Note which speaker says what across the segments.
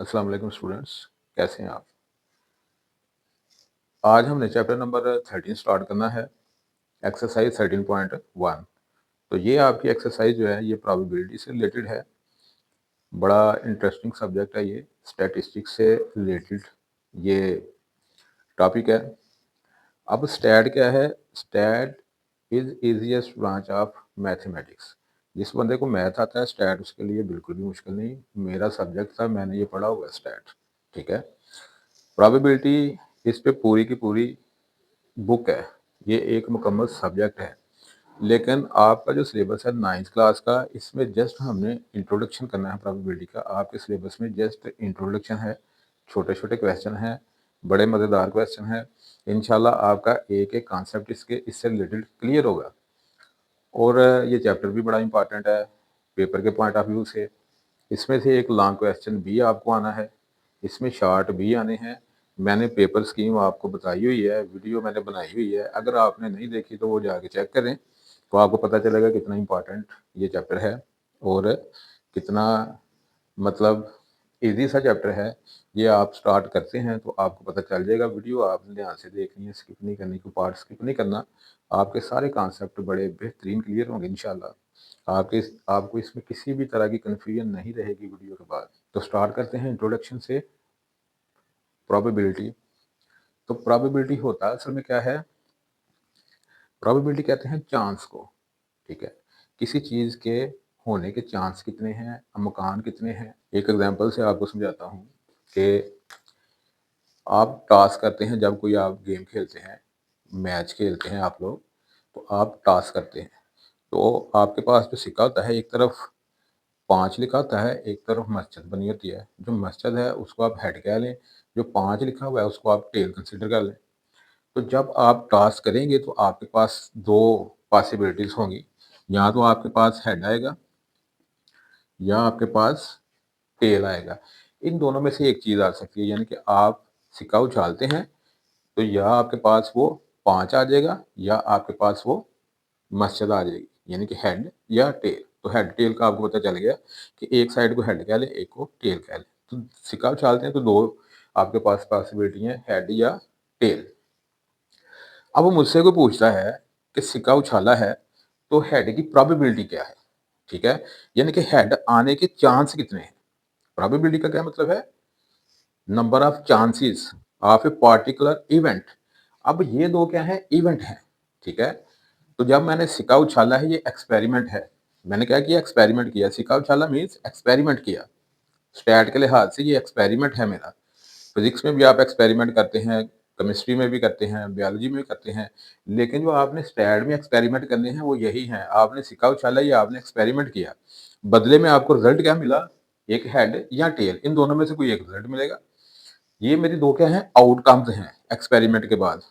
Speaker 1: अस्सलाम वालेकुम स्टूडेंट्स, कैसे हैं आप? आज हमने चैप्टर नंबर 13 स्टार्ट करना है, एक्सरसाइज 13.1। तो ये आपकी एक्सरसाइज जो है ये प्रोबेबिलिटी से रिलेटेड है। बड़ा इंटरेस्टिंग सब्जेक्ट है ये, स्टैटिस्टिक्स से रिलेटेड ये टॉपिक है। अब स्टैट क्या है? Stat is easiest branch of mathematics. जिस बंदे को मैथ आता है स्टैट उसके लिए बिल्कुल भी मुश्किल नहीं। मेरा सब्जेक्ट था, मैंने ये पढ़ा हुआ है स्टैट। ठीक है। प्रोबेबिलिटी इस पे पूरी की पूरी बुक है, ये एक मुकम्मल सब्जेक्ट है। लेकिन आपका जो सिलेबस है 9th क्लास का, इसमें जस्ट हमने इंट्रोडक्शन करना है प्रोबेबिलिटी का। आपके सिलेबस में जस्ट इंट्रोडक्शन है, छोटे छोटे क्वेश्चन हैं, बड़े मज़ेदार क्वेश्चन हैं। इंशाल्लाह आपका एक एक कॉन्सेप्ट इससे रिलेटेड क्लियर होगा। और ये चैप्टर भी बड़ा इंपॉर्टेंट है पेपर के पॉइंट ऑफ व्यू से। इसमें से एक लॉन्ग क्वेश्चन भी आपको आना है, इसमें शॉर्ट भी आने हैं। मैंने पेपर स्कीम आपको बताई हुई है, वीडियो मैंने बनाई हुई है। अगर आपने नहीं देखी तो वो जाके चेक करें, तो आपको पता चलेगा कितना इम्पोर्टेंट ये चैप्टर है और कितना मतलब इजी सा चैप्टर है। ये आप स्टार्ट करते हैं तो आपको पता चल जाएगा। वीडियो आपने ध्यान से देखनी है, स्किप नहीं करनी, कोई पार्ट स्किप नहीं करना। आपके सारे कॉन्सेप्ट बड़े बेहतरीन क्लियर होंगे इंशाल्लाह। आपको इसमें किसी भी तरह की कन्फ्यूजन नहीं रहेगी वीडियो के बाद। तो स्टार्ट करते हैं इंट्रोडक्शन से। प्रोबेबिलिटी। तो प्रोबेबिलिटी होता है असल में क्या है? प्रोबेबिलिटी कहते हैं चांस को। ठीक है, किसी चीज़ के होने के चांस कितने हैं, अमकान कितने हैं। एक एग्जांपल से आपको समझाता हूँ कि आप टास्क करते हैं, जब कोई आप गेम खेलते हैं, मैच खेलते हैं आप लोग, तो आप टास्क करते हैं। तो आपके पास जो सिक्का होता है, एक तरफ 5 लिखा होता है, एक तरफ मस्जिद बनी होती है। जो मस्जिद है उसको आप हेड कह लें, जो 5 लिखा हुआ है उसको आप टेल कंसिडर कर लें। तो जब आप टास्क करेंगे तो आपके पास 2 पॉसिबिलिटीज़ होंगी, या तो आपके पास हेड आएगा या आपके पास टेल आएगा। इन दोनों में से एक चीज़ आ सकती है, यानी कि आप सिक्का उछालते हैं तो या आपके पास वो 5 आ जाएगा या आपके पास वो मस्जिद आ जाएगी, यानी कि हेड या टेल। तो हेड टेल का आपको पता चल गया कि एक साइड को हेड कह लें, एक को टेल कह लें। तो सिक्का उछालते हैं तो 2 आपके पास पॉसिबिलिटी है, हेड या टेल। अब मुझसे कोई पूछता है कि सिक्का उछाला है तो हेड की प्रोबेबिलिटी क्या है? ठीक है, यानी कि हेड आने के चांस कितने हैं। प्रोबेबिलिटी का क्या मतलब है? Number of chances of a particular event. अब ये 2 क्या है? इवेंट है। ठीक है, तो जब मैंने सिक्का उछाला है, ये एक्सपेरिमेंट है। मैंने क्या किया? एक्सपेरिमेंट किया। सिक्का उछाला मीन्स एक्सपेरिमेंट किया। स्टैट के लिहाज से ये एक्सपेरिमेंट है मेरा। फिजिक्स में भी आप एक्सपेरिमेंट करते हैं, केमिस्ट्री में भी करते हैं, बायोलॉजी में भी करते हैं, लेकिन जो आपने स्टैट में एक्सपेरिमेंट करने हैं वो यही हैं। आपने सिक्का उछाला या आपने एक्सपेरिमेंट किया, बदले में आपको रिजल्ट क्या मिला? एक हेड या टेल, इन दोनों में से कोई एक रिजल्ट मिलेगा। ये मेरी 2 क्या हैं? आउटकम्स हैं एक्सपेरिमेंट के बाद।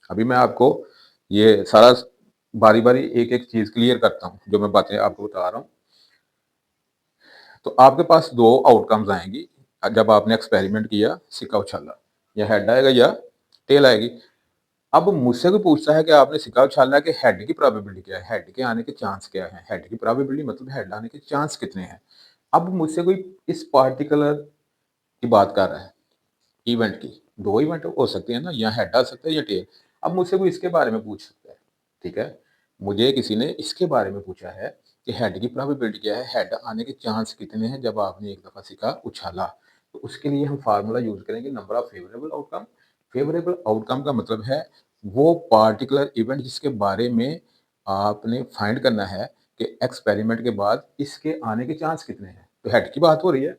Speaker 1: अभी मैं आपको ये सारा बारी-बारी एक-एक चीज़ क्लियर करता हूँ, जो मैं बातें आपको बता रहा हूँ। तो आपके पास 2 आउटकम्स आएँगी जब आपने एक्सपेरिमेंट किया, सिक्का उछाला, या हेड आएगा या टेल आएगी। अब मुझसे कोई पूछता है कि आपने सिक्का उछाला है कि हेड की प्रोबेबिलिटी क्या है? हेड के आने के चांस क्या हैं? हेड की प्रोबेबिलिटी मतलब हेड आने के चांस कितने हैं? अब मुझसे कोई इस पार्टिकुलर की बात कर रहा है, इवेंट की। 2 इवेंट हो सकते हैं ना, या हेड आ सकता है या टेल। अब मुझसे कोई इसके बारे में पूछ सकता है, ठीक है? मुझे किसी ने इसके बारे में पूछा है कि हेड की प्रोबेबिलिटी क्या है? हेड आने के चांस कितने हैं जब आपने एक दफ़ा सिक्का उछाला? तो उसके लिए हम फार्मूला यूज़ करेंगे, number of favourable outcome. Favourable outcome का मतलब है वो पार्टिकुलर इवेंट जिसके बारे में आपने फाइंड करना है कि एक्सपेरिमेंट के बाद इसके आने के चांस कितने हैं। तो हेड की बात हो रही है,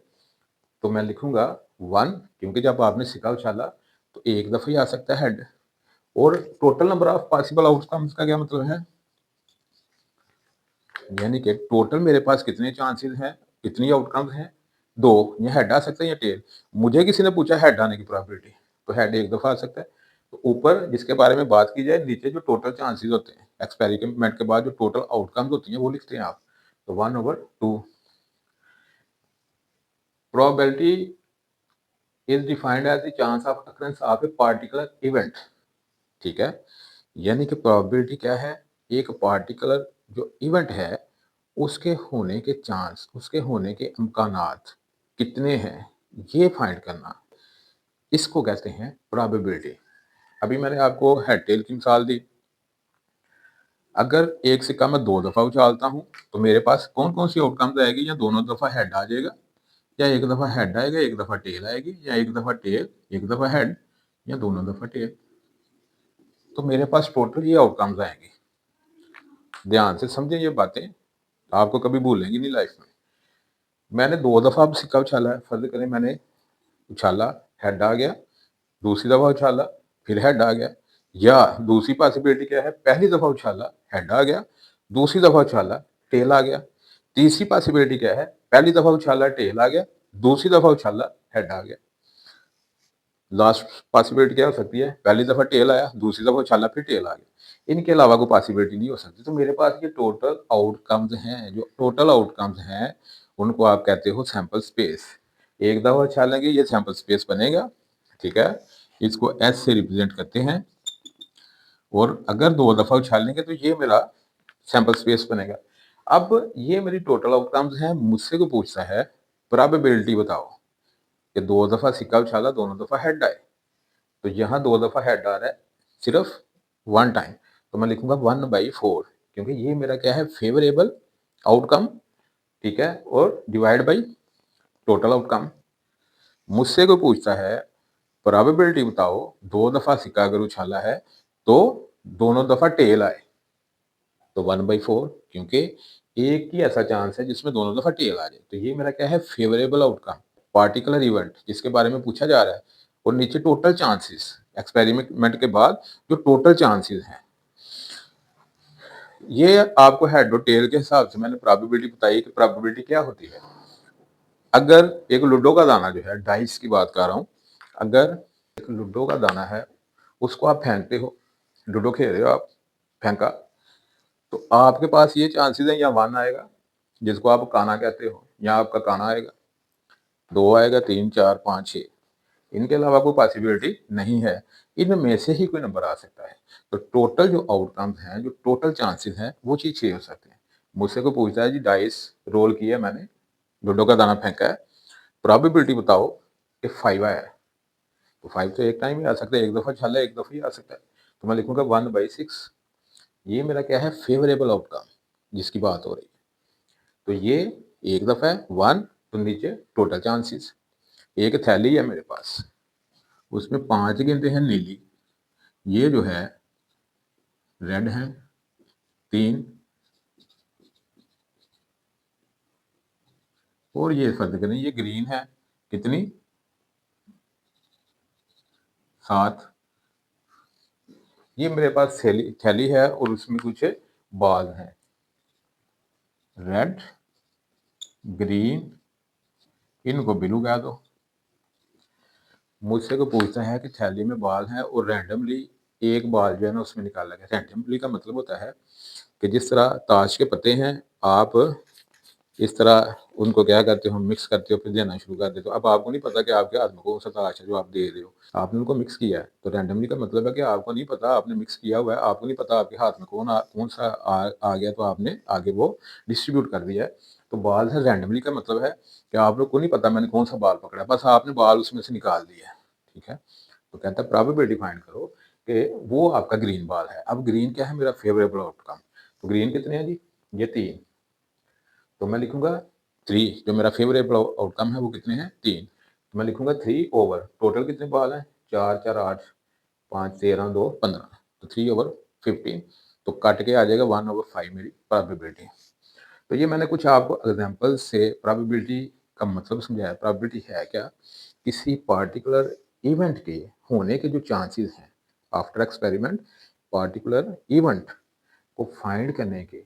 Speaker 1: तो मैं लिखूँगा 1, क्योंकि जब आपने सिक्का उछाला तो एक दफ़ा ही आ सकता है हेड। और total number of possible outcomes का क्या मतलब है? यानी कि टोटल मेरे पास कितने चांसेस हैं, कितनी आउटकम्स हैं? 2। या हेड आ सकता है या टेल। मुझे किसी ने पूछा हेड आने की प्रोबेबिलिटी, तो हेड एक दफ़ा आ सकता है। तो ऊपर जिसके बारे में बात की जाए, नीचे जो टोटल चांसेस होते हैं, एक्सपेरिमेंट के बाद जो टोटल आउटकम्स होती हैं वो लिखते हैं आप। तो 1/2। Probability is defined as the chance of occurrence of a particular event. ठीक है? यानी कि प्रोबेबिलिटी क्या है? एक पार्टिकुलर जो इवेंट है, उसके होने के चांस, उसके होने के इम्कानात कितने हैं? ये फाइंड करना, इसको कहते हैं प्रोबेबिलिटी। अभी मैंने आपको हेड टेल की मिसाल दी। अगर एक सिक्का मैं 2 दफ़ा उछालता हूँ, तो मेरे पास कौन-कौन सी आउटकम्स आएगी, या दोनों दफ़ा हेड आ जाएगा, या एक दफ़ा हेड आएगा, एक दफ़ा टेल आएगी, या एक दफ़ा टेल, एक दफ़ा हेड, या दोनों दफ़ा टेल। तो मेरे पास टोटल ये आउटकम्स आएंगे। ध्यान से समझें ये बातें, आपको कभी भूलेंगी नहीं लाइफ में। मैंने 2 दफ़ा अब सिक्का उछाला है, फर्ज़ करें मैंने उछाला, हेड आ गया, दूसरी दफ़ा उछाला, फिर हेड आ गया। या दूसरी पॉसिबिलिटी क्या है, पहली दफ़ा उछाला, हेड आ गया, दूसरी दफ़ा उछाला, टेल आ गया। तीसरी पॉसिबिलिटी क्या है, पहली दफ़ा उछाला, टेल आ गया, दूसरी दफ़ा उछाला, हेड आ गया। लास्ट पॉसिबिलिटी क्या हो सकती है, पहली दफ़ा टेल आया, दूसरी दफ़ा उछाला, फिर टेल आ गया। इनके अलावा कोई पॉसिबिलिटी नहीं हो सकती। तो मेरे पास ये टोटल आउटकम्स हैं, जो टोटल आउटकम्स हैं, उनको आप कहते हो सैंपल स्पेस। एक दफ़ा उछालेंगे, ये सैंपल स्पेस बनेगा, ठीक है? इसको एस से रिप्रेजेंट करते हैं। और अगर 2 दफ़ा उछालेंगे तो ये मेरा सैंपल स्पेस बनेगा। अब ये मेरी टोटल आउटकम्स हैं, मुझसे कोई पूछता है प्रोबेबिलिटी बताओ कि 2 दफ़ा सिक्का उछाला, दोनों दफ़ा हेड आए। तो यहाँ 2 दफ़ा हेड आ रहा है, सिर्फ 1 टाइम, तो मैं लिखूंगा 1/4, क्योंकि ये मेरा क्या है, फेवरेबल आउटकम, ठीक है? और डिवाइड बाई टोटल आउटकम। मुझसे कोई पूछता है प्रोबेबिलिटी बताओ, 2 दफ़ा सिक्का अगर उछाला है तो दोनों दफ़ा टेल आए, तो 1/4, क्योंकि एक ही ऐसा चांस है जिसमें दोनों दफ़ा टेल आ जाए। तो ये मेरा क्या है, फेवरेबल आउटकम, पार्टिकुलर इवेंट जिसके बारे में पूछा जा रहा है। और नीचे टोटल चांसेस, एक्सपेरिमेंट के बाद जो टोटल चांसेस हैं, ये आपको हेड और टेल के हिसाब से मैंने प्रोबेबिलिटी बताई कि प्रोबेबिलिटी क्या होती है। अगर एक लूडो का दाना जो है, डाइस की बात कर रहा हूँ, अगर एक लूडो का दाना है, उसको आप फेंकते हो, लूडो खेल रहे हो आप, फेंका, तो आपके पास ये चांसेस है, या 1 आएगा जिसको आप काना कहते हो, या आपका काना आएगा, 2 आएगा, 3, 4, 5, 6। इनके अलावा कोई पॉसिबिलिटी नहीं है। इनमें से ही कोई नंबर आ सकता है। तो टोटल जो आउटकम्स हैं, जो टोटल चांसेस हैं, वो चीज़ 6 हो सकते हैं। मुझसे कोई पूछता है जी, डाइस रोल किया मैंने, लूडो का दाना फेंका है, प्रोबेबिलिटी बताओ कि 5 आया है। तो 5 तो एक टाइम ही आ सकता है, एक दफ़ा छाला एक दफ़ा ही आ सकता है। तो मैं लिखूंगा 1/6। ये मेरा क्या है, फेवरेबल आउटकम जिसकी बात हो रही है। तो ये एक दफ़ा है 1, तो नीचे टोटल चांसेस। एक थैली है मेरे पास, उसमें 5 गेंदें हैं नीली, ये जो है रेड है 3, और ये फर्ज करें ये ग्रीन है, कितनी, 7। ये मेरे पास थैली थैली है और उसमें कुछ बाल हैं, रेड, ग्रीन, इनको ब्लू कह दो। मुझसे कोई पूछता है कि थैली में बाल हैं और रैंडमली एक बाल जो है ना उसमें निकाला गया। रैंडमली का मतलब होता है कि जिस तरह ताश के पत्ते हैं, आप इस तरह उनको क्या करते हो, मिक्स करते हो, फिर देना शुरू कर देते हो। अब आपको नहीं पता कि आपके हाथ में कौन सा ताश है जो आप दे रहे हो, आपने उनको मिक्स किया है। तो रैंडमली का मतलब है कि आपको नहीं पता, आपने मिक्स किया हुआ है, आपको नहीं पता आपके हाथ में कौन सा आ गया, तो आपने आगे वो डिस्ट्रीब्यूट कर दिया है। तो बाल है, रैंडमली का मतलब है कि आप लोग को नहीं पता मैंने कौन सा बाल पकड़ा, बस आपने बाल उसमें से निकाल दिया है, ठीक है? तो कहता है प्रोबेबिलिटी फाइंड करो कि वो आपका ग्रीन बाल है। अब ग्रीन क्या है, मेरा फेवरेबल आउटकम। तो ग्रीन कितने हैं जी, ये 3। तो मैं लिखूंगा 3, जो मेरा फेवरेबल आउटकम है वो कितने हैं, 3। तो मैं लिखूंगा 3 ओवर टोटल कितने बाल हैं, 4, 4, 8, 5, 13, 2, 15, तो 3 ओवर 15। तो कट के आ जाएगा 1/5 मेरी प्रोबेबिलिटी। तो ये मैंने कुछ आपको एग्जांपल से प्रोबेबिलिटी का मतलब समझाया। प्रोबेबिलिटी है क्या, किसी पार्टिकुलर इवेंट के होने के जो चांसेस हैं आफ्टर एक्सपेरिमेंट, पार्टिकुलर इवेंट को फाइंड करने के,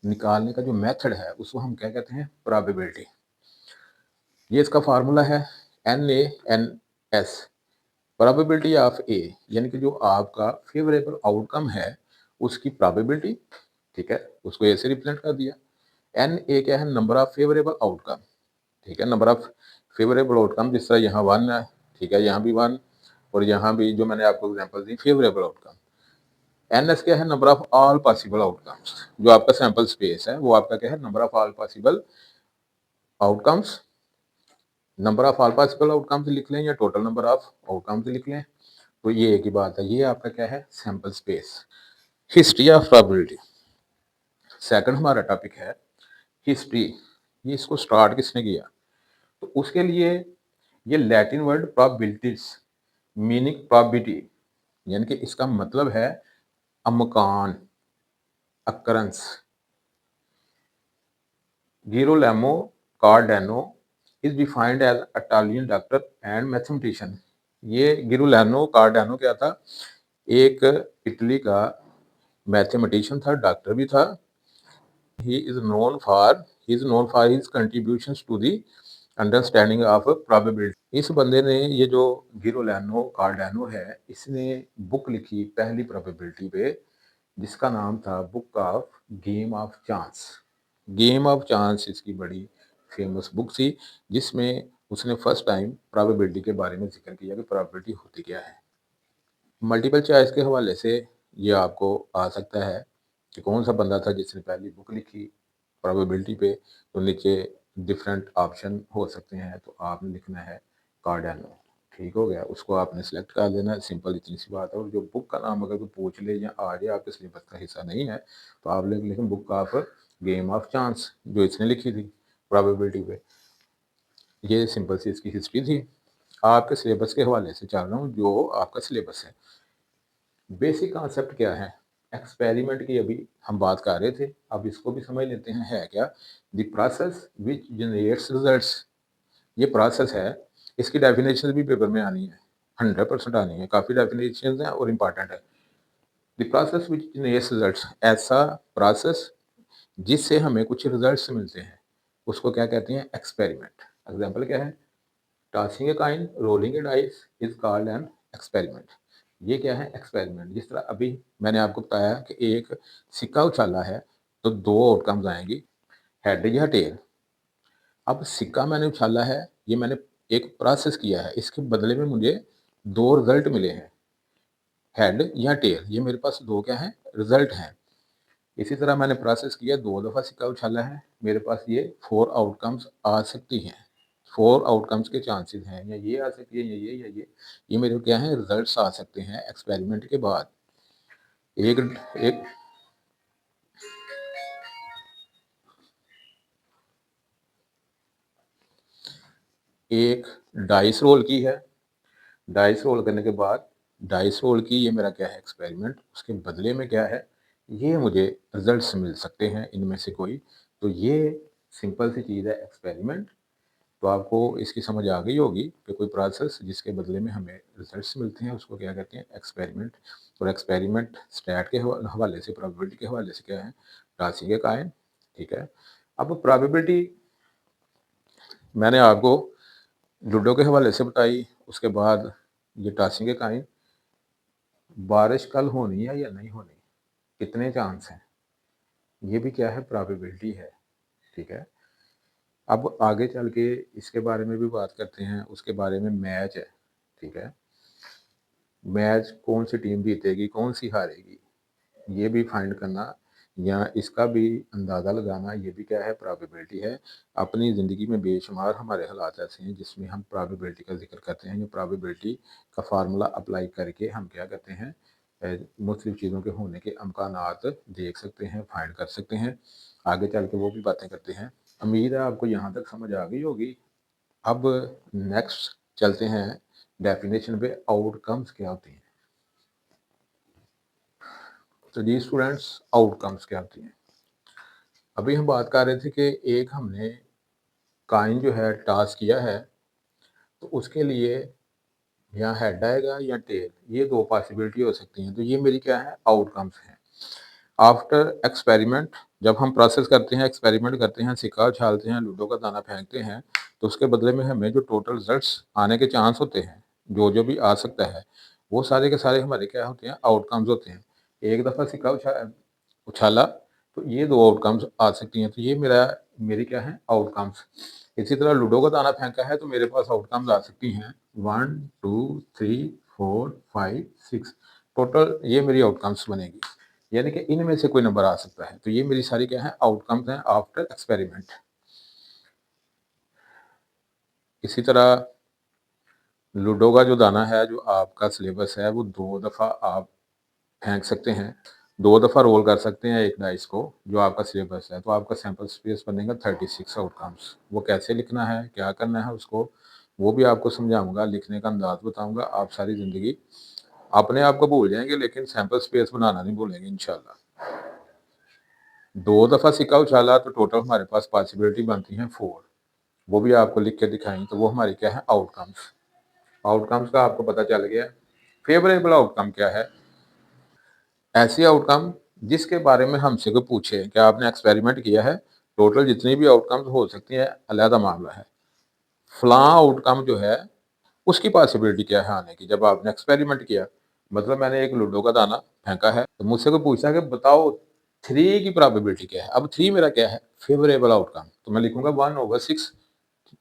Speaker 1: निकालने का जो मेथड है उसको हम क्या कहते हैं, प्रोबेबिलिटी। ये इसका फार्मूला है NaNS, प्रोबेबिलिटी ऑफ ए, यानी कि जो आपका फेवरेबल आउटकम है उसकी प्रोबेबिलिटी, ठीक है, उसको ए से रिप्रेजेंट कर दिया। Na क्या है, नंबर ऑफ फेवरेबल आउटकम, ठीक है, नंबर ऑफ फेवरेबल आउटकम, जिस तरह यहाँ 1 है, ठीक है, यहाँ भी 1, और यहाँ भी जो मैंने आपको एग्जांपल दी फेवरेबल आउटकम। NS क्या है, number of all possible outcomes, जो आपका सैंपल स्पेस है वो आपका क्या है, number of all possible outcomes number of all possible outcomes लिख लें या टोटल नंबर ऑफ आउटकम्स लिख लें, तो ये एक ही बात है। ये आपका क्या है, sample space. History of probability second हमारा टॉपिक है, हिस्ट्री। ये इसको स्टार्ट किसने किया, तो उसके लिए ये Latin word probabilities meaning probability, यानी कि इसका मतलब है अमकान, occurrence. Girolamo Cardano is defined as Italian doctor and mathematician. ये गिरोलेनो कार्डेनो क्या था, एक इटली का मैथमेटिशियन था, डॉक्टर भी था। he is known for his contributions to the understanding of probability. इस बंदे ने, ये जो गिरोलेनो कार्डेनो है, इसने बुक लिखी पहली प्रोबेबिलिटी पे, जिसका नाम था book of game of chance. Game of chance इसकी बड़ी फेमस बुक थी, जिसमें उसने फर्स्ट टाइम प्रोबेबिलिटी के बारे में जिक्र किया कि प्रोबेबिलिटी होती क्या है। मल्टीपल चॉइस के हवाले से ये आपको आ सकता है कि कौन सा बंदा था जिसने पहली बुक लिखी प्रोबेबिलिटी पे, तो नीचे डिफरेंट ऑप्शन हो सकते हैं, तो आपने लिखना है कार्डेनो। ठीक हो गया, उसको आपने सेलेक्ट कर देना है, सिंपल इतनी सी बात है। और जो बुक का नाम अगर कोई पूछ ले या आ जाए, आपके सिलेबस का हिस्सा नहीं है, तो आप लिखें book of game of chance, जो इसने लिखी थी प्रोबेबिलिटी पे। ये सिंपल सी इसकी हिस्ट्री थी। आपके सिलेबस के हवाले से चल रहा हूँ, जो आपका सिलेबस है। बेसिक कॉन्सेप्ट क्या है, एक्सपेरिमेंट की अभी हम बात कर रहे थे, अब इसको भी समझ लेते हैं है क्या। The process which generates results, ये प्रोसेस है, इसकी डेफिनेशन भी पेपर में आनी है, 100% आनी है। काफ़ी डेफिनेशन है और इम्पॉर्टेंट है। The process which generates results, ऐसा प्रोसेस जिससे हमें कुछ रिजल्ट्स मिलते हैं, उसको क्या कहते हैं, एक्सपेरिमेंट। एग्जाम्पल क्या है, tossing a coin, rolling a dice is called an experiment. ये क्या है, एक्सपेरिमेंट। जिस तरह अभी मैंने आपको बताया कि एक सिक्का उछाला है, तो दो आउटकम्स आएंगी, हेड या टेल। अब सिक्का मैंने उछाला है, ये मैंने एक प्रोसेस किया है, इसके बदले में मुझे दो रिजल्ट मिले हैं, हेड या टेल। ये मेरे पास दो क्या है, रिजल्ट हैं। इसी तरह मैंने प्रोसेस किया, दो दफ़ा सिक्का उछाला है, मेरे पास ये 4 आउटकम्स आ सकती हैं। 4 आउटकम्स के चांसेस हैं, या ये आ सकती है, या ये, या ये मेरे क्या हैं, रिजल्ट्स आ सकते हैं एक्सपेरिमेंट के बाद। एक एक एक डाइस रोल की है, डाइस रोल करने के बाद, डाइस रोल की, ये मेरा क्या है, एक्सपेरिमेंट। उसके बदले में क्या है, ये मुझे रिजल्ट्स मिल सकते हैं इनमें से कोई। तो ये सिंपल सी चीज़ है, एक्सपेरिमेंट। तो आपको इसकी समझ आ गई होगी कि कोई प्रोसेस जिसके बदले में हमें रिजल्ट्स मिलते हैं, उसको क्या कहते हैं, एक्सपेरिमेंट। और एक्सपेरिमेंट स्टैट के हवाले से, प्रोबेबिलिटी के हवाले से क्या है, टॉसिंग ए कॉइन। ठीक है, अब प्रोबेबिलिटी मैंने आपको लूडो के हवाले से बताई, उसके बाद ये टॉसिंग ए कॉइन, बारिश कल होनी है या नहीं होनी, कितने चांस हैं, ये भी क्या है, प्रोबेबिलिटी है। ठीक है, अब आगे चल के इसके बारे में भी बात करते हैं। उसके बारे में मैच है, ठीक है, मैच कौन सी टीम जीतेगी, कौन सी हारेगी, ये भी फाइंड करना या इसका भी अंदाज़ा लगाना, ये भी क्या है, प्रोबेबिलिटी है। अपनी ज़िंदगी में बेशुमार हमारे हालात ऐसे हैं जिसमें हम प्रोबेबिलिटी का जिक्र करते हैं। ये प्रोबेबिलिटी का फार्मूला अप्लाई करके हम क्या करते हैं, मुख्तलिफ चीज़ों के होने के अमकानात देख सकते हैं, फाइंड कर सकते हैं। आगे चल के वो भी बातें करते हैं। उम्मीद है आपको यहाँ तक समझ आ गई होगी। अब नेक्स्ट चलते हैं डेफिनेशन पे, आउटकम्स क्या होती हैं। तो जी स्टूडेंट्स, आउटकम्स क्या होती हैं। अभी हम बात कर रहे थे कि एक हमने कॉइन जो है टॉस किया है, तो उसके लिए या हेड आएगा या टेल, ये दो पॉसिबिलिटी हो सकती हैं। तो ये मेरी क्या है, आउटकम्स हैं। आफ्टर एक्सपेरिमेंट, जब हम प्रोसेस करते हैं, एक्सपेरिमेंट करते हैं, सिक्का उछालते हैं, लूडो का दाना फेंकते हैं, तो उसके बदले में हमें जो टोटल रिजल्ट्स आने के चांस होते हैं, जो जो भी आ सकता है, वो सारे के सारे हमारे क्या होते हैं, आउटकम्स होते हैं। एक दफ़ा सिक्का उछाला, तो ये दो आउटकम्स आ सकती हैं। तो ये मेरी क्या है, आउटकम्स। इसी तरह लूडो का दाना फेंका है, तो मेरे पास आउटकम्स आ सकती हैं 1 2 3 4 5 6, टोटल ये मेरी आउटकम्स बनेगी। यानी कि इनमें से कोई नंबर आ सकता है। तो ये मेरी सारी क्या है, आउटकम्स हैं आफ्टर एक्सपेरिमेंट। इसी तरह लूडो का जो दाना है, जो आपका सिलेबस है, वो 2 दफ़ा आप फेंक सकते हैं, 2 दफ़ा रोल कर सकते हैं एक डाइस को, जो आपका सिलेबस है, तो आपका सैंपल स्पेस बनेगा 36 आउटकम्स। वो कैसे लिखना है, क्या करना है उसको, वो भी आपको समझाऊँगा, लिखने का अंदाज़ बताऊँगा। आप सारी ज़िंदगी अपने आप को भूल जाएँगे, लेकिन सैंपल स्पेस बनाना नहीं भूलेंगे इंशाल्लाह। 2 दफ़ा सिक्का उछाला तो टोटल हमारे पास पॉसिबिलिटी बनती हैं 4। वो भी आपको लिख के दिखाएँगे, तो वो हमारी क्या है, आउटकम्स। आउटकम्स का आपको पता चल गया। फेवरेबल आउटकम क्या है? ऐसी आउटकम जिसके बारे में हमसे कोई पूछे कि आपने एक्सपेरिमेंट किया है, टोटल जितनी भी आउटकम्स हो सकती हैं, अलहदा मामला है। फलां आउटकम जो है, उसकी पॉसिबिलिटी क्या है आने की, जब आपने एक्सपेरिमेंट किया। मतलब मैंने एक लूडो का दाना फेंका है, तो मुझसे कोई पूछता है कि बताओ 3 की प्रोबेबिलिटी क्या है? अब 3 मेरा क्या है? Favourable outcome. तो मैं लिखूँगा 1/6।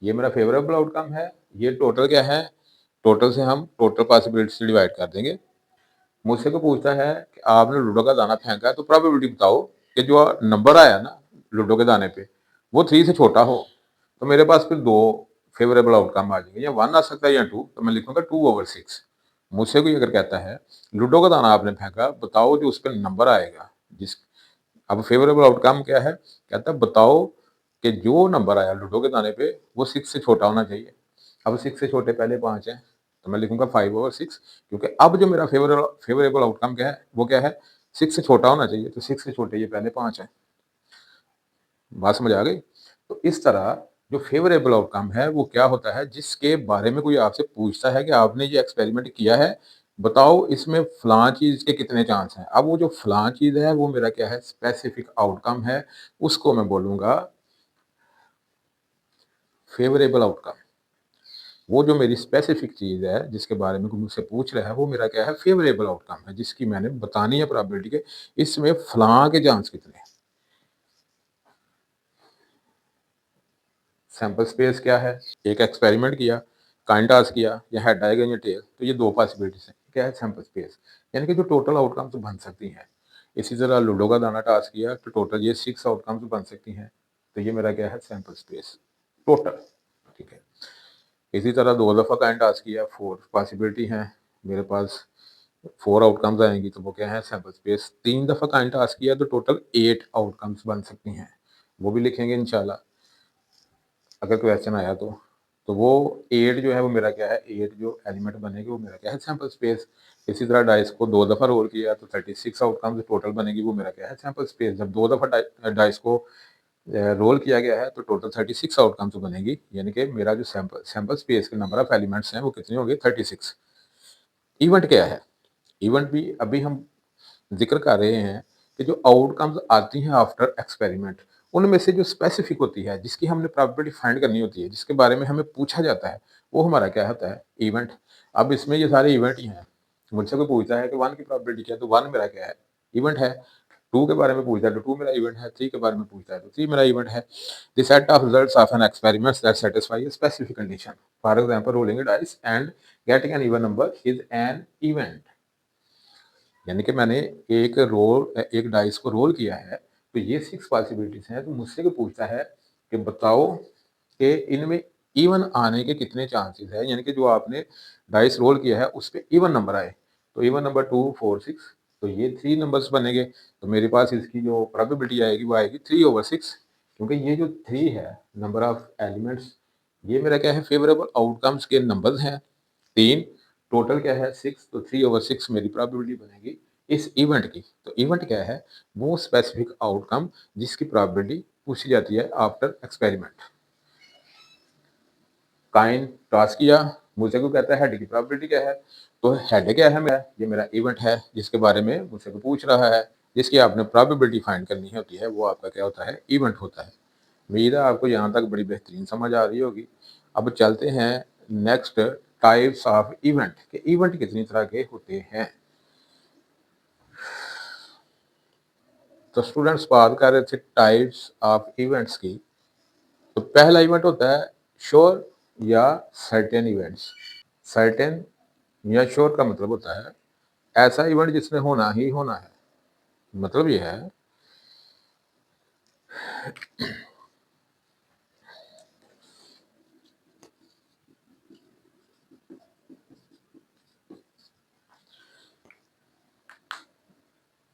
Speaker 1: ये मेरा फेवरेबल आउटकम है। ये टोटल क्या है? टोटल से हम टोटल पॉसिबिलिटी से डिवाइड कर देंगे। मुझसे कोई पूछता है कि आपने लूडो का दाना फेंका है, तो प्रोबेबिलिटी बताओ कि जो नंबर आया ना लूडो के दाने पे, वो 3 से छोटा हो। तो मेरे पास फिर 2 फेवरेबल आउटकम आ जाएंगे, या 1 आ सकता है या 2। तो मैं लिखूंगा 2/6। मुझसे कोई अगर कहता है लूडो का दाना आपने फेंका, बताओ जो उस पर नंबर आएगा, जिस अब फेवरेबल आउटकम क्या है? कहता है बताओ कि जो नंबर आया लूडो के दाने पे, वो 6 से छोटा होना चाहिए। अब 6 से छोटे पहले 5 हैं, तो मैं लिखूंगा 5/6, क्योंकि अब जो मेरा फेवरेबल आउटकम क्या है, वो क्या है? 6 से छोटा होना चाहिए, तो 6 से छोटे ये पहले 5 हैं। बात समझ आ गई? तो इस तरह जो फेवरेबल आउटकम है, वो क्या होता है? जिसके बारे में कोई आपसे पूछता है कि आपने ये एक्सपेरिमेंट किया है, बताओ इसमें फलां चीज़ के कितने चांस हैं। अब वो जो फलां चीज़ है, वो मेरा क्या है? स्पेसिफिक आउटकम है। उसको मैं बोलूँगा फेवरेबल आउटकम। वो जो मेरी स्पेसिफिक चीज़ है, जिसके बारे में कोई मुझसे पूछ रहा है, वो मेरा क्या है? फेवरेबल आउटकम है, जिसकी मैंने बतानी है प्रोबेबिलिटी के इसमें फलां के चांस कितने हैं। सैंपल स्पेस क्या है? एक एक्सपेरिमेंट किया, काइन टॉस किया, या हेड आएगा या टेल, तो ये 2 पॉसिबिलिटीज़ हैं। क्या है? Sample space. यानी कि जो टोटल आउटकम्स बन सकती हैं। इसी तरह लूडो का दाना टॉस किया, तो टोटल ये 6 आउटकम्स बन सकती हैं। तो ये मेरा क्या है? Sample space total. ठीक है। इसी तरह 2 दफ़ा काइन टॉस किया, 4 पॉसिबिलिटी हैं मेरे पास, 4 आउटकम्स आएँगी, तो वो क्या है? Sample space. 3 दफ़ा काइन टॉस किया, तो टोटल 8 आउटकम्स बन सकती हैं। वो भी लिखेंगे इंशाल्लाह, अगर क्वेश्चन आया तो। तो वो 8 जो है, वो मेरा क्या है? 8 जो एलिमेंट बनेगी, वो मेरा क्या है? Sample space. इसी तरह डाइस को 2 दफ़ा रोल किया, तो 36 आउटकम्स टोटल बनेगी, वो मेरा क्या है? Sample space. जब 2 दफ़ा डाइस को रोल किया गया है, तो टोटल 36 आउटकम्स बनेगी। यानी कि मेरा जो सैंपल सैंपल स्पेस के नंबर ऑफ एलिमेंट्स हैं, वो कितने होंगे? 36। इवेंट क्या है? इवेंट भी अभी हम ज़िक्र कर रहे हैं कि जो आउटकम्स आती हैं आफ्टर एक्सपेरिमेंट, उनमें से जो स्पेसिफिक होती है, जिसकी हमने प्रोबेबिलिटी फाइंड करनी होती है, जिसके बारे में हमें पूछा जाता है, वो हमारा क्या होता है? इवेंट। अब इसमें ये सारे इवेंट ही हैं। मुझसे कोई पूछता है कि 1 की प्रोबेबिलिटी क्या है? तो 1 मेरा क्या है? इवेंट है। 2 के बारे में पूछता है, तो 2 मेरा इवेंट है। 3 के बारे में पूछता है, तो 3 मेरा इवेंट है। The set of results of an experiment that satisfy a specific condition. For example, rolling a dice and getting an even number is an event. यानी कि मैंने एक डाइस को रोल किया है, तो ये 6 पॉसिबिलिटीज़ हैं। तो मुझसे कोई पूछता है कि बताओ कि इनमें इवन आने के कितने चांसेस हैं, यानी कि जो आपने डाइस रोल किया है, उस पे इवन नंबर आए। तो इवन नंबर 2, 4, 6, तो ये 3 नंबर्स बनेंगे। तो मेरे पास इसकी जो प्रोबेबिलिटी आएगी, वो आएगी 3/6, क्योंकि ये जो 3 है, नंबर ऑफ एलिमेंट्स, ये मेरा क्या है? फेवरेबल आउटकम्स के नंबर्स हैं। 3, टोटल क्या है? 6, तो 3/6 मेरी प्रोबेबिलिटी बनेगी इस इवेंट की। तो इवेंट क्या है? वो स्पेसिफिक आउटकम जिसकी प्रोबेबिलिटी पूछी जाती है आफ्टर एक्सपेरिमेंट। काइन टॉस किया, मुझसे कोई कहता है हेड की प्रोबेबिलिटी क्या है? तो हेड क्या है मेरा? ये मेरा इवेंट है, जिसके बारे में मुझसे कोई पूछ रहा है, जिसकी आपने प्रोबेबिलिटी फाइंड करनी होती है, वो आपका क्या होता है? इवेंट होता है। उम्मीद है आपको यहाँ तक बड़ी बेहतरीन समझ आ रही होगी। अब चलते हैं नेक्स्ट, टाइप्स ऑफ इवेंट, कि इवेंट कितनी तरह के होते हैं। तो स्टूडेंट्स बात कर रहे थे टाइप्स ऑफ इवेंट्स की। तो पहला इवेंट होता है श्योर या सर्टेन इवेंट्स। सर्टेन या श्योर का मतलब होता है ऐसा इवेंट जिसने होना ही होना है। मतलब ये है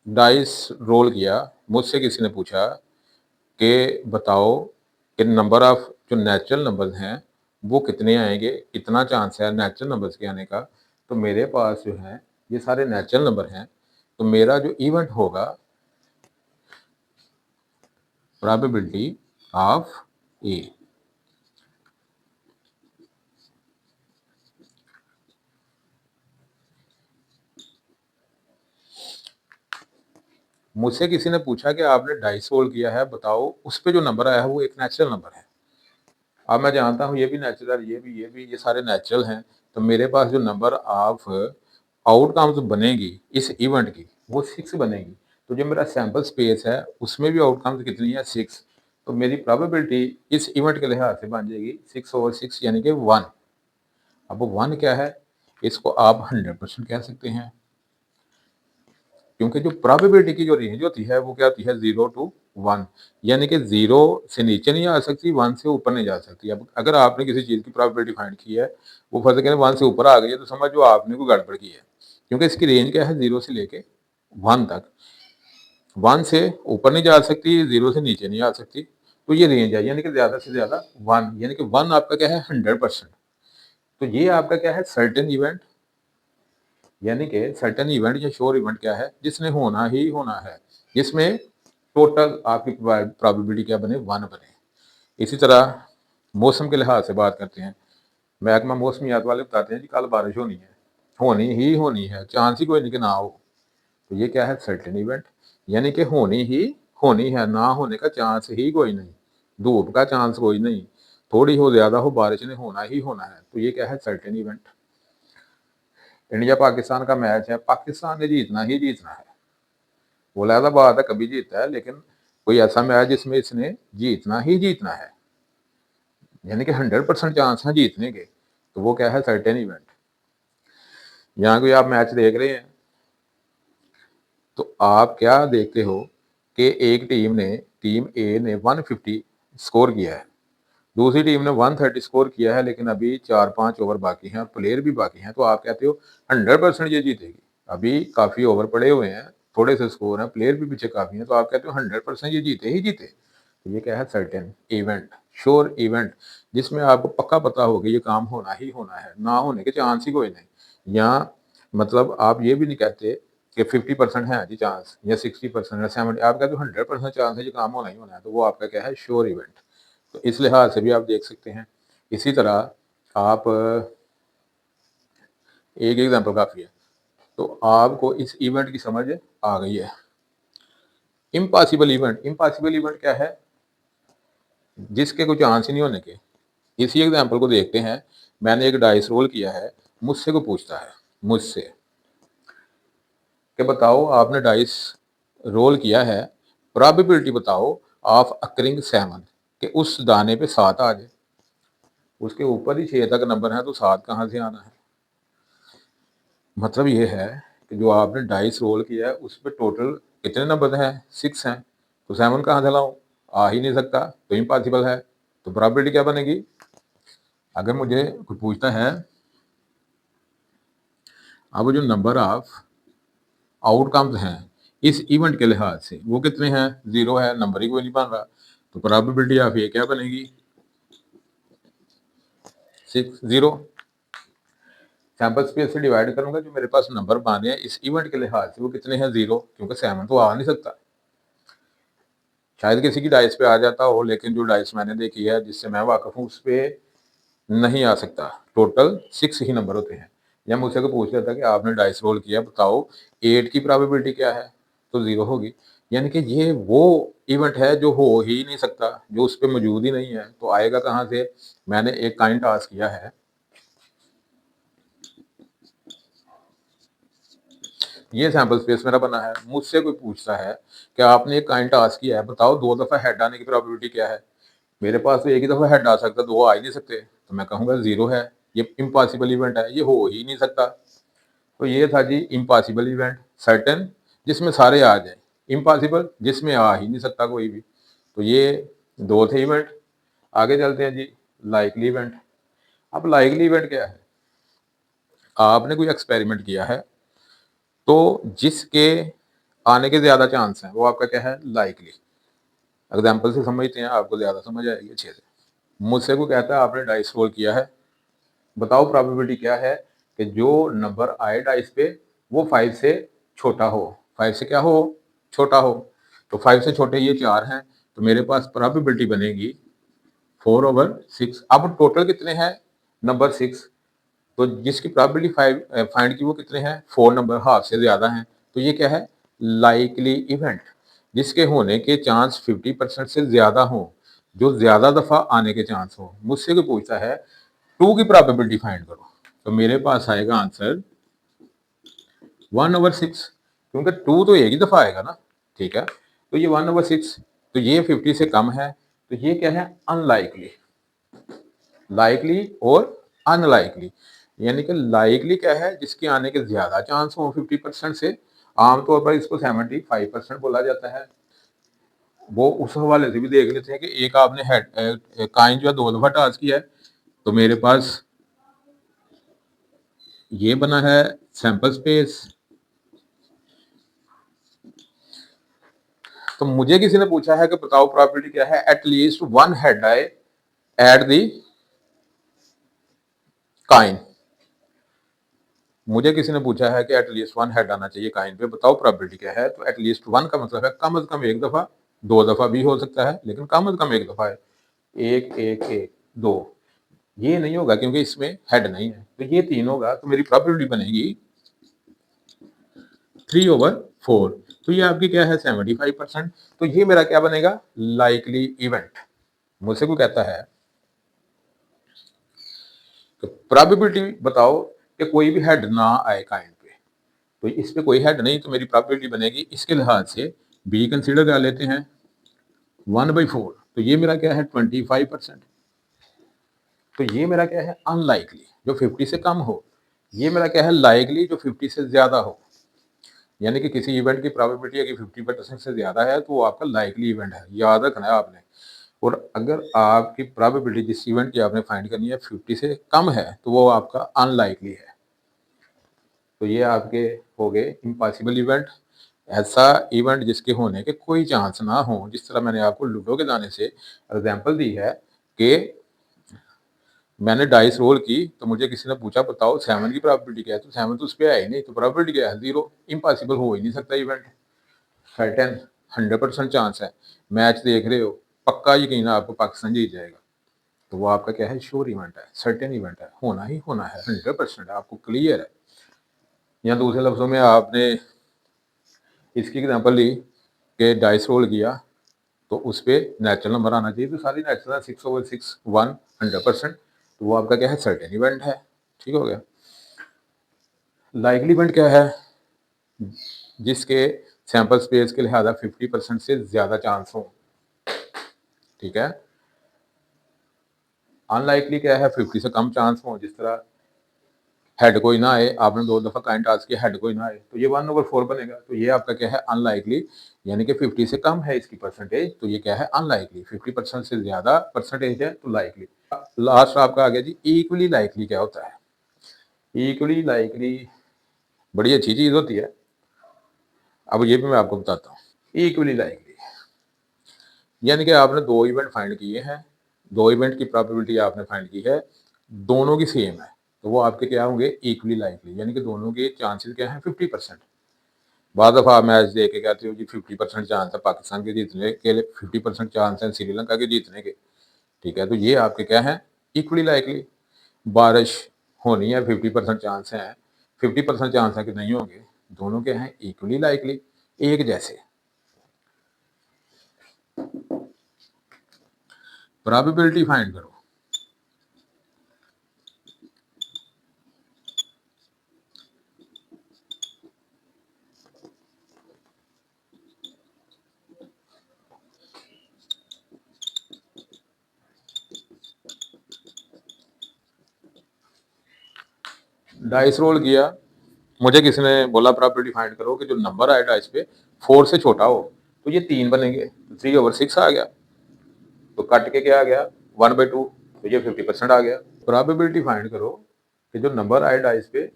Speaker 1: डाइस रोल किया, मुझसे किसी ने पूछा कि बताओ कि नंबर ऑफ जो नेचुरल नंबर्स हैं, वो कितने आएँगे? कितना चांस है नेचुरल नंबर्स के आने का? तो मेरे पास जो है, ये सारे नेचुरल नंबर हैं, तो मेरा जो इवेंट होगा, प्रोबेबिलिटी ऑफ ए। मुझसे किसी ने पूछा कि आपने डाइस रोल किया है, बताओ उस पे जो नंबर आया है वो एक नेचुरल नंबर है। अब मैं जानता हूँ ये भी नेचुरल, ये भी, ये सारे नेचुरल हैं, तो मेरे पास जो नंबर ऑफ आउटकम्स बनेगी इस इवेंट की, वो 6 बनेगी। तो जो मेरा सैंपल स्पेस है, उसमें भी आउटकम्स कितनी है? 6। तो मेरी प्रोबेबिलिटी इस इवेंट के लिहाज से बन जाएगी 6/6 यानी कि 1। अब 1 क्या है? इसको आप 100% कह सकते हैं। क्योंकि जो प्रोबेबिलिटी की जो रेंज होती है वो क्या होती है? 0 टू 1, यानी कि 0 से नीचे नहीं आ सकती, 1 से ऊपर नहीं जा सकती। अब अगर आपने किसी चीज़ की प्रोबेबिलिटी फाइंड की है, वो फर्ज़ करें 1 से ऊपर आ गई है, तो समझो आपने कोई गड़बड़ की है। क्योंकि इसकी रेंज क्या है? 0 से लेके 1 तक। 1 से ऊपर नहीं जा सकती, 0 से नीचे नहीं आ सकती, तो ये रेंज है, यानी कि ज़्यादा से ज़्यादा 1, यानी कि 1 आपका क्या है? 100%। तो ये आपका क्या है? सर्टेन इवेंट, यानी कि सर्टेन इवेंट या श्योर इवेंट क्या है? जिसने होना ही होना है, जिसमें टोटल आपकी प्रोबेबिलिटी क्या बने? 1 बने। इसी तरह मौसम के लिहाज से बात करते हैं। महकमा मौसमियात वाले बताते हैं जी कल बारिश होनी है, होनी ही होनी है, चांस ही कोई नहीं कि ना हो। तो ये क्या है? सर्टेन इवेंट, यानी कि होनी ही होनी है, ना होने का चांस ही कोई नहीं, धूप का चांस कोई नहीं, थोड़ी हो ज़्यादा हो, बारिश ने होना ही होना है। तो ये क्या है? Certain event. इंडिया पाकिस्तान का मैच है, पाकिस्तान ने जीतना ही जीतना है। वो अलग बात है कभी जीतता है, लेकिन कोई ऐसा मैच जिसमें इसने जीतना ही जीतना है, यानी कि 100% चांस है जीतने के, तो वो क्या है? Certain event. यहाँ कोई आप मैच देख रहे हैं, तो आप क्या देखते हो कि एक टीम ए ने 150 स्कोर किया है, दूसरी टीम ने 130 स्कोर किया है, लेकिन अभी 4-5 ओवर बाकी हैं और प्लेयर भी बाकी हैं, तो आप कहते हो 100% ये जीतेगी। अभी काफ़ी ओवर पड़े हुए हैं, थोड़े से स्कोर हैं, प्लेयर भी पीछे काफ़ी हैं, तो आप कहते हो 100% ये जीते ही जीते। तो ये क्या है? सर्टेन इवेंट, श्योर इवेंट, जिसमें आपको पक्का पता हो कि ये काम होना ही होना है, ना होने के चांस ही कोई नहीं। या मतलब आप ये भी नहीं कहते कि 50% है जी चांस, या 60% या 70, आप कहते हो 100% चांस है ये काम होना ही होना है, तो वो आपका क्या है? Sure event. तो इस लिहाज से भी आप देख सकते हैं। इसी तरह आप एक एग्जांपल काफ़ी है, तो आपको इस इवेंट की समझ आ गई है। इम्पॉसिबल इवेंट, इम्पॉसिबल इवेंट क्या है? जिसके कोई चांस ही नहीं होने के। इसी एग्जांपल को देखते हैं। मैंने एक डाइस रोल किया है, मुझसे को पूछता है, मुझसे कि बताओ आपने डाइस रोल किया है, प्रोबेबिलिटी बताओ ऑफ अकरिंग 7, कि उस दाने पे 7 आ जाए। उसके ऊपर ही 6 तक नंबर है, तो 7 कहाँ से आना है? मतलब ये है कि जो आपने डाइस रोल किया है उस पे टोटल कितने नंबर हैं? 6 हैं, तो 7 कहाँ से लाऊं? आ ही नहीं सकता, तो इम्पॉसिबल है। तो प्रोबेबिलिटी क्या बनेगी? अगर मुझे कोई पूछता है अब जो नंबर ऑफ आउटकम्स हैं इस इवेंट के लिहाज से वो कितने हैं? 0 है, नंबर ही कोई नहीं बन रहा, तो प्रोबेबिलिटी ऑफ ये क्या बनेगी? 6, 0। सैंपल स्पेस से डिवाइड करूंगा, जो मेरे पास नंबर बने हैं इस इवेंट के लिहाज से वो कितने हैं? 0, क्योंकि 7 तो आ नहीं सकता। शायद किसी की डाइस पे आ जाता हो, लेकिन जो डाइस मैंने देखी है जिससे मैं वाकिफ हूँ उस पे नहीं आ सकता। टोटल 6 ही नंबर होते हैं। या मुझसे को पूछ लेता कि आपने डाइस रोल किया, बताओ 8 की प्रोबेबिलिटी क्या है? तो 0 होगी। यानी कि ये वो इवेंट है जो हो ही नहीं सकता, जो उस पे मौजूद ही नहीं है, तो आएगा कहाँ से? मैंने एक काइंड टास्क किया है, ये सैंपल स्पेस मेरा बना है, मुझसे कोई पूछता है कि आपने एक काइंड टास्क किया है, बताओ 2 दफ़ा हेड आने की प्रोबेबिलिटी क्या है? मेरे पास तो एक ही दफ़ा हेड आ सकता है, 2 आ ही नहीं सकते, तो मैं कहूँगा 0 है, ये इम्पॉसिबल इवेंट है, ये हो ही नहीं सकता। तो ये था जी इम्पॉसिबल इवेंट। सर्टेन, जिसमें सारे आ जाए, इम्पॉसिबल, जिसमें आ ही नहीं सकता कोई भी। तो ये 2 थे इवेंट। आगे चलते हैं जी, लाइकली इवेंट। अब लाइकली इवेंट क्या है? आपने कोई एक्सपेरिमेंट किया है, तो जिसके आने के ज़्यादा चांस हैं, वो आपका क्या है, लाइकली। एग्ज़ाम्पल से समझते हैं, आपको ज़्यादा समझ आएगी अच्छे से। मुझसे कोई कहता है आपने डाइस रोल किया है, बताओ प्रोबेबिलिटी क्या है कि जो नंबर आए डाइस पे वो 5 से छोटा हो। 5 से क्या हो, छोटा हो। तो 5 से छोटे ये 4 हैं, तो मेरे पास प्रोबेबिलिटी बनेगी 4/6। अब टोटल कितने हैं, नंबर 6। तो जिसकी प्रोबेबिलिटी 5 फाइंड की वो कितने हैं, 4 नंबर हाफ से ज़्यादा हैं। तो ये क्या है, लाइकली इवेंट, जिसके होने के चांस 50% से ज़्यादा हों, जो ज़्यादा दफ़ा आने के चांस हो। मुझसे कोई पूछता है 2 की प्रोबेबिलिटी फाइंड करो, तो मेरे पास आएगा आंसर 1/6, क्योंकि 2 तो एक ही दफ़ा आएगा ना, ठीक है। तो ये 1/6, तो ये 50 से कम है, तो ये क्या है, अनलाइकली। लाइकली और अनलाइकली, यानी कि लाइकली क्या है, जिसके आने के ज्यादा चांस हो 50% से। आमतौर पर इसको 75% बोला जाता है। वो उस हवाले से भी देख लेते हैं कि एक आपने हेड काइन जो है 2 दफा टास्क किया है, तो मेरे पास ये बना है सैंपल स्पेस। तो मुझे किसी ने पूछा है कि बताओ प्रोबेबिलिटी क्या है, एटलीस्ट वन हेड आए एट दी काइन। मुझे किसी ने पूछा है कि एटलीस्ट वन हेड आना चाहिए काइन पे, बताओ प्रोबेबिलिटी क्या है। तो एटलीस्ट वन का मतलब है कम से कम एक दफा, 2 दफा भी हो सकता है, लेकिन कम से कम एक दफा है। एक एक एक, 2 ये नहीं होगा क्योंकि इसमें हेड नहीं है, तो ये 3 होगा, तो मेरी प्रोबेबिलिटी बनेगी 3/4। तो ये आपकी क्या है, 75%। तो ये मेरा क्या बनेगा, लाइकली इवेंट। मुझसे कोई कहता है तो प्रोबेबिलिटी बताओ कि कोई भी हेड ना आए काइन पे, तो इस पे कोई हेड नहीं, तो मेरी प्रोबेबिलिटी बनेगी इसके लिहाज से बी कंसीडर कर लेते हैं 1/4। तो ये मेरा क्या है, 25%। तो ये मेरा क्या है, अनलाइकली, जो 50 से कम हो। ये मेरा क्या है, लाइकली, जो 50 से ज्यादा हो। यानी कि किसी इवेंट की प्रोबेबिलिटी अगर 50% से ज्यादा है तो वो आपका लाइकली इवेंट है, याद रखना है आपने। और अगर आपकी प्रोबेबिलिटी जिस इवेंट की आपने फाइंड करनी है 50 से कम है, तो वो आपका अनलाइकली है। तो ये आपके हो गए इम्पॉसिबल इवेंट, ऐसा इवेंट जिसके होने के कोई चांस ना हो। जिस तरह मैंने आपको लूडो के दाने से एग्जांपल दी है कि मैंने डाइस रोल की, तो मुझे किसी ने पूछा बताओ 7 की प्रोबेबिलिटी क्या है, तो 7 तो उस पर है ही नहीं, तो प्रोबेबिलिटी क्या है, 0। इम्पॉसिबल हो ही नहीं सकता इवेंट। सर्टेन 100% चांस है, मैच देख रहे हो, पक्का यकीन है आपको पाकिस्तान जीत जाएगा, तो वो आपका क्या है, श्योर इवेंट है, सर्टेन इवेंट है, होना ही होना है, 100% है, आपको क्लियर है। या दूसरे लफ्जों में आपने इसकी एग्जांपल ली कि डाइस रोल किया, तो उस पर नेचुरल नंबर आना चाहिए, तो सारी नेचुरल 6/6 1 100%, तो वो आपका क्या है, सर्टेन इवेंट है। ठीक हो गया। लाइकली इवेंट क्या है, जिसके सैंपल स्पेस के लिहाजा 50% से ज्यादा चांस हो। ठीक है। अनलाइकली क्या है, 50 से कम चांस हो। जिस तरह हेड कोई ना आए, आपने 2 दफा काइन टास्क किया, हेड कोई ना आए, तो ये 1/4 बनेगा। तो ये आपका क्या है, अनलाइकली, यानी कि 50 से कम है इसकी परसेंटेज, तो ये क्या है, अनलाइकली। 50% से ज्यादा परसेंटेज है तो लाइकली। लास्ट आपका आ गया जी, इक्वली लाइकली क्या होता है। इक्वली लाइकली बड़ी अच्छी चीज होती है, अब ये भी मैं आपको बताता हूँ। इक्वली लाइकली यानी कि आपने 2 इवेंट फाइंड किए हैं, 2 इवेंट की प्रोबेबिलिटी आपने फाइंड की है, दोनों की सेम है, तो वो आपके क्या होंगे, इक्वली लाइकली, यानी कि दोनों के चांसेस क्या है, 50%। बाद दफा आप मैच देख के कहते हो जी 50% चांस है पाकिस्तान के जीतने के, 50% चांस है श्रीलंका के जीतने के। ठीक है, तो ये आपके क्या है, इक्वली लाइकली। बारिश होनी है, 50% चांस है, 50% चांस है कि नहीं होंगे, दोनों के हैं इक्वली लाइकली, एक जैसे। प्रोबेबिलिटी फाइंड करो। डाइस रोल किया, मुझे किसी ने बोला प्रोबेबिलिटी फाइंड करो कि जो नंबर आया डाइस पे 4 से छोटा हो, तो ये 3 बनेंगे, 3/6 आ गया, तो कट के क्या आ गया, 1/2, तो ये 50% आ गया। प्रोबेबिलिटी फाइंड करो कि जो नंबर आए डाइस पे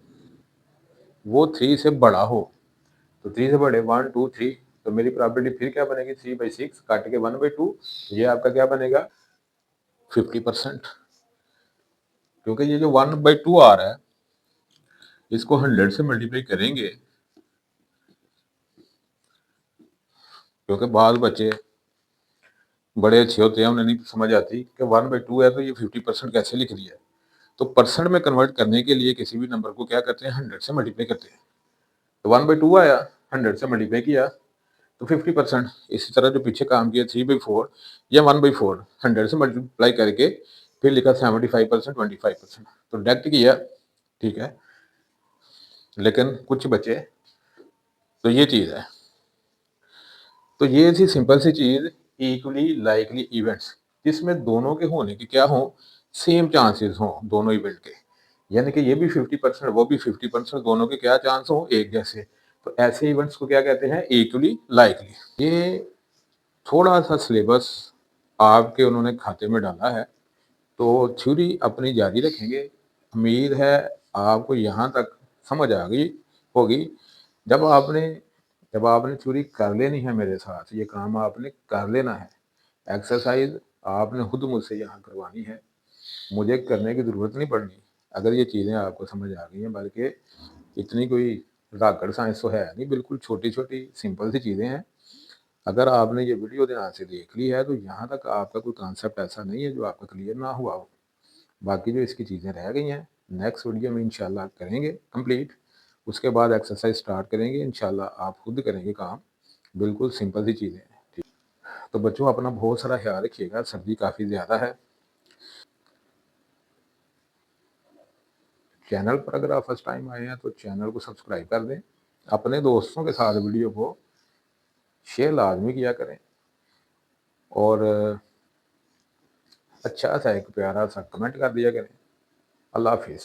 Speaker 1: वो 3 से बड़ा हो, तो 3 से बड़े 1, 2, 3, तो मेरी प्रोबेबिलिटी फिर क्या बनेगी, 3/6 काट के 1/2, ये आपका क्या बनेगा 50%। क्योंकि ये जो 1/2 आ रहा है, इसको 100 से मल्टीप्लाई करेंगे, क्योंकि बाल बच्चे बड़े अच्छे होते हैं, उन्हें नहीं समझ आती कि 1/2 है तो ये 50% कैसे लिख दिया है। तो परसेंट में कन्वर्ट करने के लिए किसी भी नंबर को क्या करते हैं, 100 से मल्टीप्लाई करते हैं। तो 1/2 आया, 100 से मल्टीप्लाई किया तो 50%। इसी तरह जो पीछे काम किया 3/4 या 1/4, 100 से मल्टीप्लाई करके फिर लिखा 75%, 25%, तो डायरेक्ट किया, ठीक है। लेकिन कुछ बचे, तो ये चीज़ है। तो ये थी सिंपल सी चीज़, इक्वली लाइकली इवेंट्स, जिसमें दोनों के होने के क्या हो, सेम चांसेस हों दोनों इवेंट के, यानी कि ये भी 50% वो भी 50%, दोनों के क्या चांस हो, एक जैसे। तो ऐसे इवेंट्स को क्या कहते हैं, इक्वली लाइकली। ये थोड़ा सा सिलेबस आपके उन्होंने खाते में डाला है, तो थ्योरी अपनी जारी रखेंगे। उम्मीद है आपको यहाँ तक समझ आ गई होगी। जब आपने जब आपने थ्योरी कर लेनी है मेरे साथ, ये काम आपने कर लेना है, एक्सरसाइज आपने खुद मुझसे यहाँ करवानी है, मुझे करने की ज़रूरत नहीं पड़नी। अगर ये चीज़ें आपको समझ आ गई हैं, बल्कि इतनी कोई राकड़ साइंस तो है नहीं, बिल्कुल छोटी-छोटी सिंपल सी चीज़ें हैं। अगर आपने ये वीडियो ध्यान से देख ली है, तो यहाँ तक आपका कोई कॉन्सेप्ट ऐसा नहीं है जो आपका क्लियर ना हुआ हो। बाकी जो इसकी चीज़ें रह गई हैं, नेक्स्ट वीडियो में इंशाल्लाह करेंगे कंप्लीट। उसके बाद एक्सरसाइज स्टार्ट करेंगे, इंशाल्लाह आप खुद करेंगे काम। बिल्कुल सिंपल सी चीज़ें हैं, ठीक। तो बच्चों अपना बहुत सारा ख्याल रखिएगा, सर्दी काफ़ी ज़्यादा है। चैनल पर अगर आप फर्स्ट टाइम आए हैं तो चैनल को सब्सक्राइब कर दें। अपने दोस्तों के साथ वीडियो को शेयर लाजमी किया करें, और अच्छा सा एक प्यारा सा कमेंट कर दिया करें। अल्लाह हाफिज़।